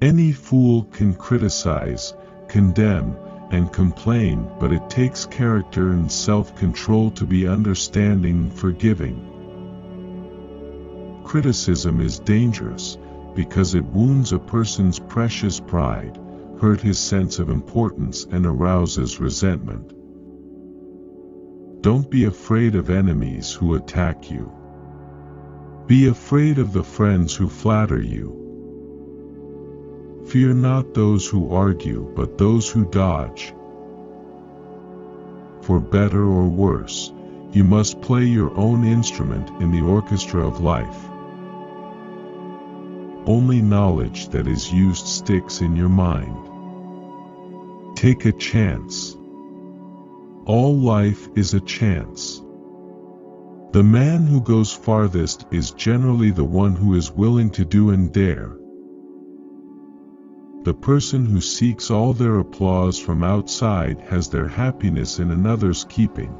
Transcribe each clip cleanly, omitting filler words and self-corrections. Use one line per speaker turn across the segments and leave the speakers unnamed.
Any fool can criticize, condemn, and complain, but it takes character and self-control to be understanding and forgiving. Criticism is dangerous because it wounds a person's precious pride, hurts his sense of importance, and arouses resentment. Don't be afraid of enemies who attack you. Be afraid of the friends who flatter you. Fear not those who argue, but those who dodge. For better or worse, you must play your own instrument in the orchestra of life. Only knowledge that is used sticks in your mind. Take a chance. All life is a chance. The man who goes farthest is generally the one who is willing to do and dare. The person who seeks all their applause from outside has their happiness in another's keeping.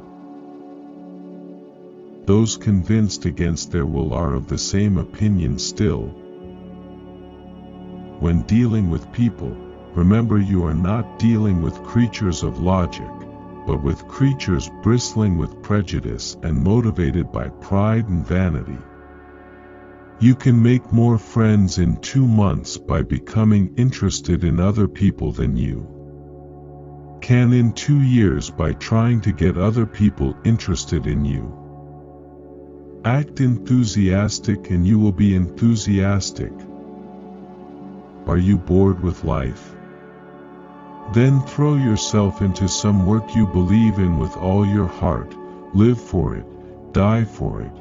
Those convinced against their will are of the same opinion still. When dealing with people, remember you are not dealing with creatures of logic, but with creatures bristling with prejudice and motivated by pride and vanity. You can make more friends in 2 months by becoming interested in other people than you can in 2 years by trying to get other people interested in you. Act enthusiastic and you will be enthusiastic. Are you bored with life? Then throw yourself into some work you believe in with all your heart, live for it, die for it,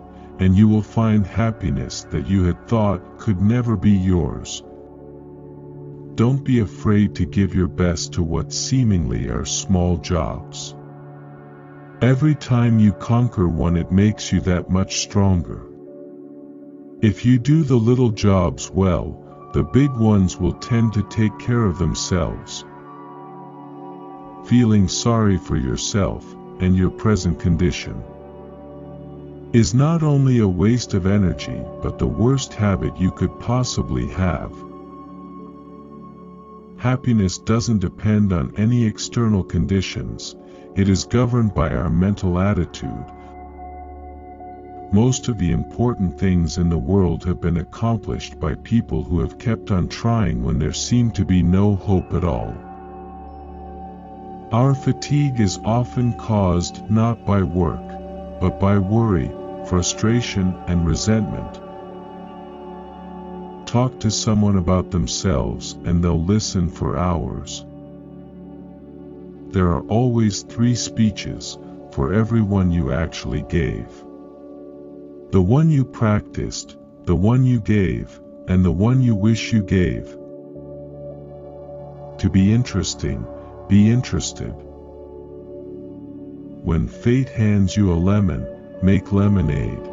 and you will find happiness that you had thought could never be yours. Don't be afraid to give your best to what seemingly are small jobs. Every time you conquer one, it makes you that much stronger. If you do the little jobs well, the big ones will tend to take care of themselves. Feeling sorry for yourself and your present condition is not only a waste of energy, but the worst habit you could possibly have. Happiness doesn't depend on any external conditions, it is governed by our mental attitude. Most of the important things in the world have been accomplished by people who have kept on trying when there seemed to be no hope at all. Our fatigue is often caused not by work, but by worry, frustration, and resentment. Talk to someone about themselves and they'll listen for hours. There are always 3 speeches for every one you actually gave. The one you practiced, the one you gave, and the one you wish you gave. To be interesting, be interested. When fate hands you a lemon, make lemonade.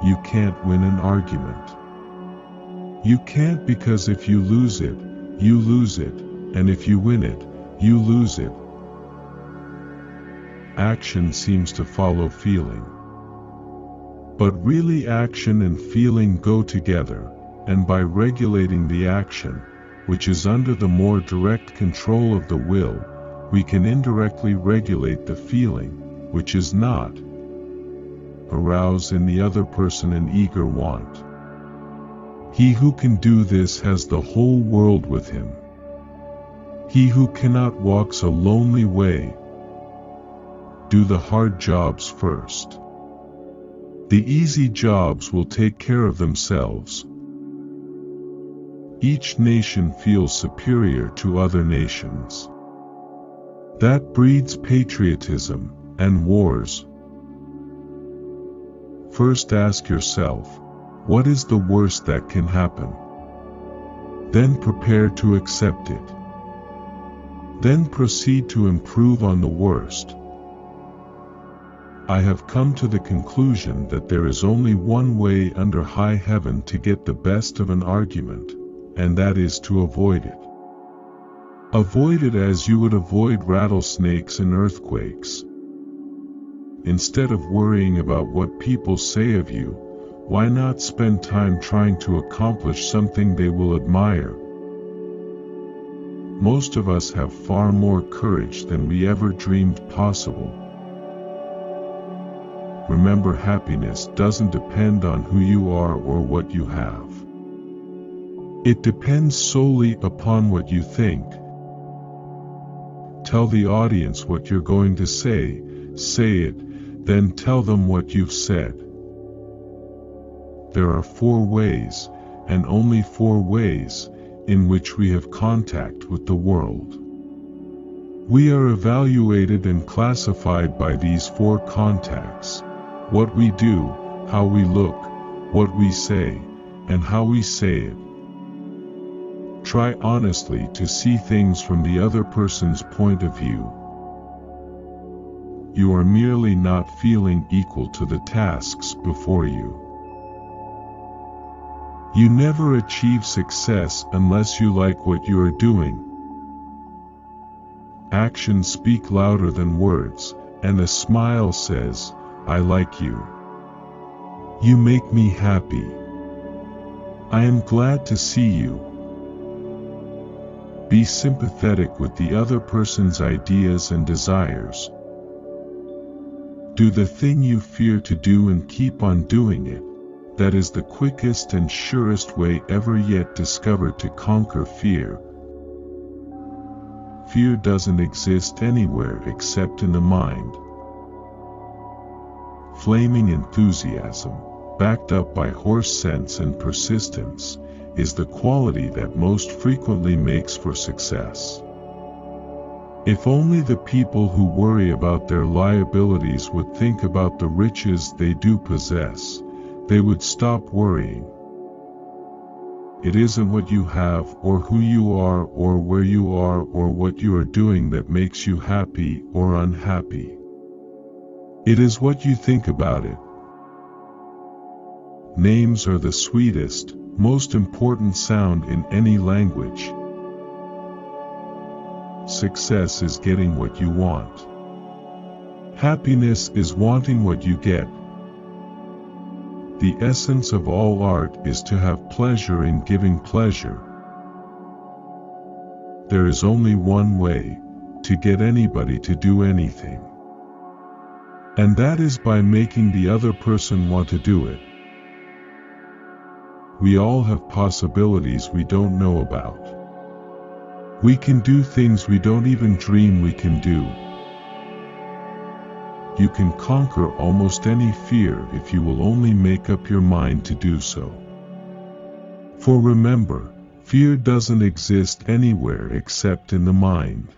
You can't win an argument. You can't, because if you lose it, you lose it, and if you win it, you lose it. Action seems to follow feeling. But really action and feeling go together, and by regulating the action, which is under the more direct control of the will, we can indirectly regulate the feeling, which is not. Arouse in the other person an eager want. He who can do this has the whole world with him. He who cannot walks a lonely way. Do the hard jobs first. The easy jobs will take care of themselves. Each nation feels superior to other nations. That breeds patriotism and wars. First ask yourself, what is the worst that can happen? Then prepare to accept it. Then proceed to improve on the worst. I have come to the conclusion that there is only one way under high heaven to get the best of an argument, and that is to avoid it. Avoid it as you would avoid rattlesnakes and earthquakes. Instead of worrying about what people say of you, Why not spend time trying to accomplish something they will admire? Most of us have far more courage than we ever dreamed possible. Remember, happiness doesn't depend on who you are or what you have. It depends solely upon what you think. Tell the audience what you're going to say it, then tell them what you've said. There are 4 ways, and only 4 ways, in which we have contact with the world. We are evaluated and classified by these 4 contacts: what we do, how we look, what we say, and how we say it. Try honestly to see things from the other person's point of view. You are merely not feeling equal to the tasks before you. You never achieve success unless you like what you are doing. Actions speak louder than words, and a smile says, "I like you. You make me happy. I am glad to see you." Be sympathetic with the other person's ideas and desires. Do the thing you fear to do and keep on doing it. That is the quickest and surest way ever yet discovered to conquer fear. Fear doesn't exist anywhere except in the mind. Flaming enthusiasm, backed up by horse sense and persistence, is the quality that most frequently makes for success. If only the people who worry about their liabilities would think about the riches they do possess, they would stop worrying. It isn't what you have, or who you are, or where you are, or what you are doing that makes you happy or unhappy. It is what you think about it. Names are the sweetest, most important sound in any language. Success is getting what you want. Happiness is wanting what you get. The essence of all art is to have pleasure in giving pleasure. There is only one way to get anybody to do anything, and that is by making the other person want to do it. We all have possibilities we don't know about. We can do things we don't even dream we can do. You can conquer almost any fear if you will only make up your mind to do so. For remember, fear doesn't exist anywhere except in the mind.